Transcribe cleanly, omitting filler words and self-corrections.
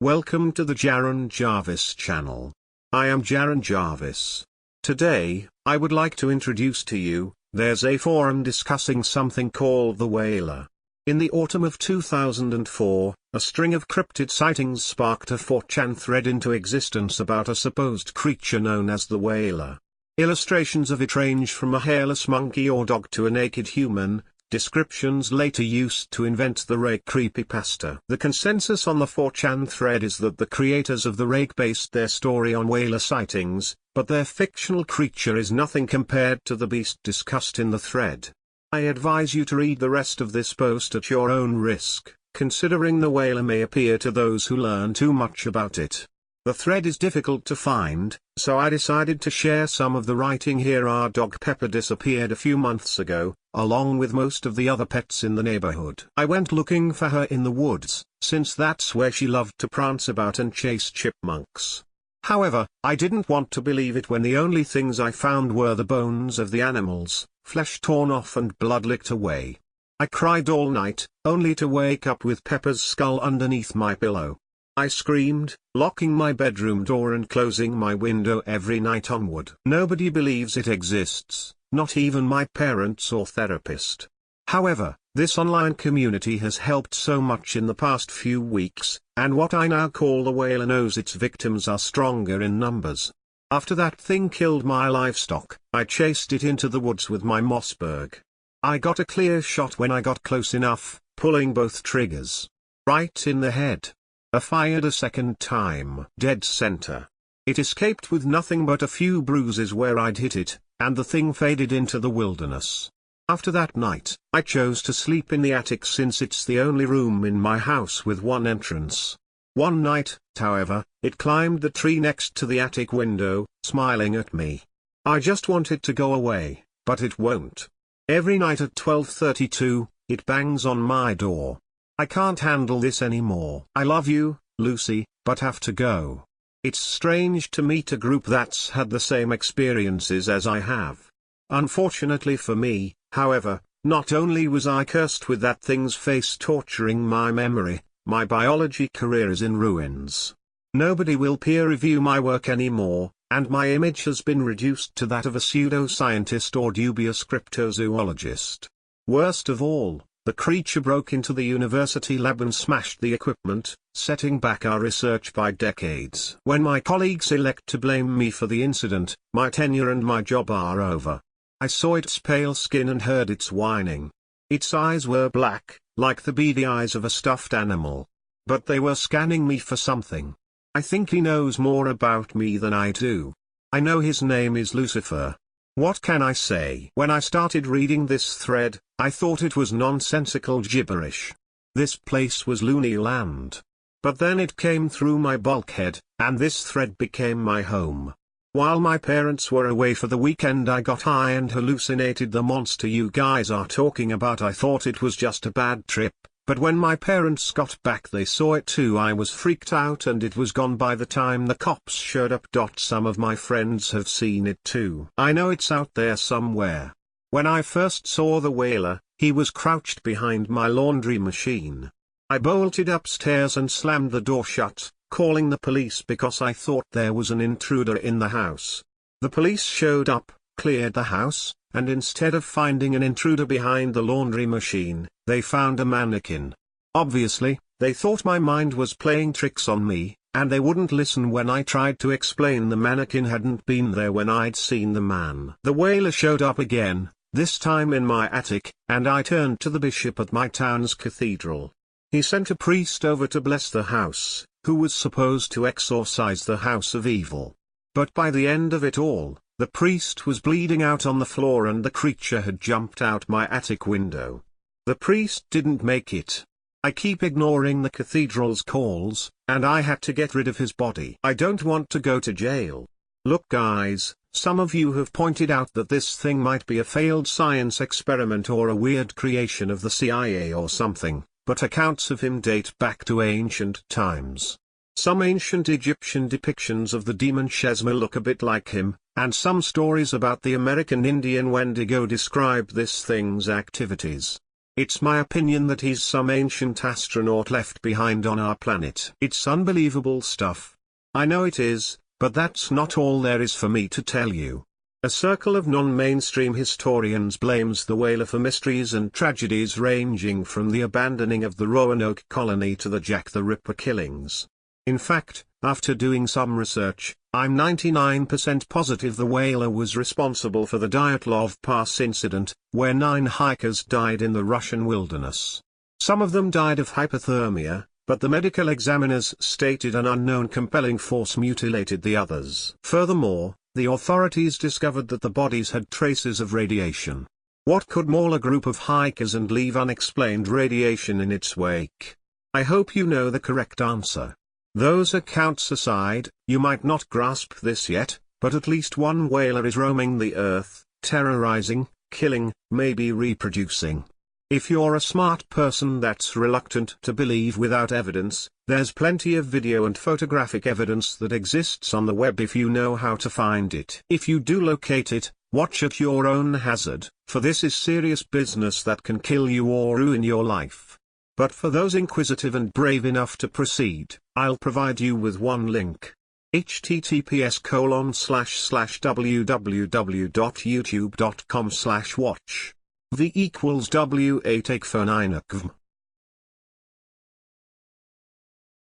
Welcome to the Jaron Jarvis channel. I am Jaron Jarvis. Today, I would like to introduce to you, there's a forum discussing something called the Wailer. In the autumn of 2004, a string of cryptid sightings sparked a 4chan thread into existence about a supposed creature known as the Wailer. Illustrations of it range from a hairless monkey or dog to a naked human, descriptions later used to invent the Rake creepypasta. The consensus on the 4chan thread is that the creators of the Rake based their story on Wailer sightings, but their fictional creature is nothing compared to the beast discussed in the thread. I advise you to read the rest of this post at your own risk, considering the Wailer may appear to those who learn too much about it. The thread is difficult to find, so I decided to share some of the writing here. Our dog Pepper disappeared a few months ago, along with most of the other pets in the neighborhood. I went looking for her in the woods, since that's where she loved to prance about and chase chipmunks. However, I didn't want to believe it when the only things I found were the bones of the animals, flesh torn off and blood licked away. I cried all night, only to wake up with Pepper's skull underneath my pillow. I screamed, locking my bedroom door and closing my window every night onward. Nobody believes it exists, not even my parents or therapist. However, this online community has helped so much in the past few weeks, and what I now call the Wailer knows its victims are stronger in numbers. After that thing killed my livestock, I chased it into the woods with my Mossberg. I got a clear shot when I got close enough, pulling both triggers. Right in the head. I fired a second time. Dead center. It escaped with nothing but a few bruises where I'd hit it, and the thing faded into the wilderness. After that night, I chose to sleep in the attic since it's the only room in my house with one entrance. One night, however, it climbed the tree next to the attic window, smiling at me. I just wanted to go away, but it won't. Every night at 12:32, it bangs on my door. I can't handle this anymore. I love you, Lucy, but have to go. It's strange to meet a group that's had the same experiences as I have. Unfortunately for me, however, not only was I cursed with that thing's face torturing my memory, my biology career is in ruins. Nobody will peer review my work anymore, and my image has been reduced to that of a pseudoscientist or dubious cryptozoologist. Worst of all, the creature broke into the university lab and smashed the equipment, setting back our research by decades. When my colleagues elect to blame me for the incident, my tenure and my job are over. I saw its pale skin and heard its whining. Its eyes were black, like the beady eyes of a stuffed animal. But they were scanning me for something. I think he knows more about me than I do. I know his name is Lucifer. What can I say? When I started reading this thread, I thought it was nonsensical gibberish. This place was loony land. But then it came through my bulkhead, and this thread became my home. While my parents were away for the weekend, I got high and hallucinated the monster you guys are talking about. I thought it was just a bad trip. But when my parents got back they saw it too. I was freaked out and it was gone by the time the cops showed up. Some of my friends have seen it too. I know it's out there somewhere. When I first saw the Wailer, he was crouched behind my laundry machine. I bolted upstairs and slammed the door shut, calling the police because I thought there was an intruder in the house. The police showed up, cleared the house, and instead of finding an intruder behind the laundry machine, they found a mannequin. Obviously, they thought my mind was playing tricks on me, and they wouldn't listen when I tried to explain the mannequin hadn't been there when I'd seen the man. The Wailer showed up again, this time in my attic, and I turned to the bishop at my town's cathedral. He sent a priest over to bless the house, who was supposed to exorcise the house of evil. But by the end of it all, the priest was bleeding out on the floor and the creature had jumped out my attic window. The priest didn't make it. I keep ignoring the cathedral's calls, and I had to get rid of his body. I don't want to go to jail. Look guys, some of you have pointed out that this thing might be a failed science experiment or a weird creation of the CIA or something, but accounts of him date back to ancient times. Some ancient Egyptian depictions of the demon Shesma look a bit like him, and some stories about the American Indian Wendigo describe this thing's activities. It's my opinion that he's some ancient astronaut left behind on our planet. It's unbelievable stuff. I know it is, but that's not all there is for me to tell you. A circle of non-mainstream historians blames the Wailer for mysteries and tragedies ranging from the abandoning of the Roanoke colony to the Jack the Ripper killings. In fact, after doing some research, I'm 99% positive the Wailer was responsible for the Dyatlov Pass incident, where 9 hikers died in the Russian wilderness. Some of them died of hypothermia, but the medical examiners stated an unknown compelling force mutilated the others. Furthermore, the authorities discovered that the bodies had traces of radiation. What could maul a group of hikers and leave unexplained radiation in its wake? I hope you know the correct answer. Those accounts aside, you might not grasp this yet, but at least one Wailer is roaming the earth, terrorizing, killing, maybe reproducing. If you're a smart person that's reluctant to believe without evidence, there's plenty of video and photographic evidence that exists on the web if you know how to find it. If you do locate it, watch at your own hazard, for this is serious business that can kill you or ruin your life. But for those inquisitive and brave enough to proceed, I'll provide you with one link. https://www.youtube.com/watch. V equals W8 849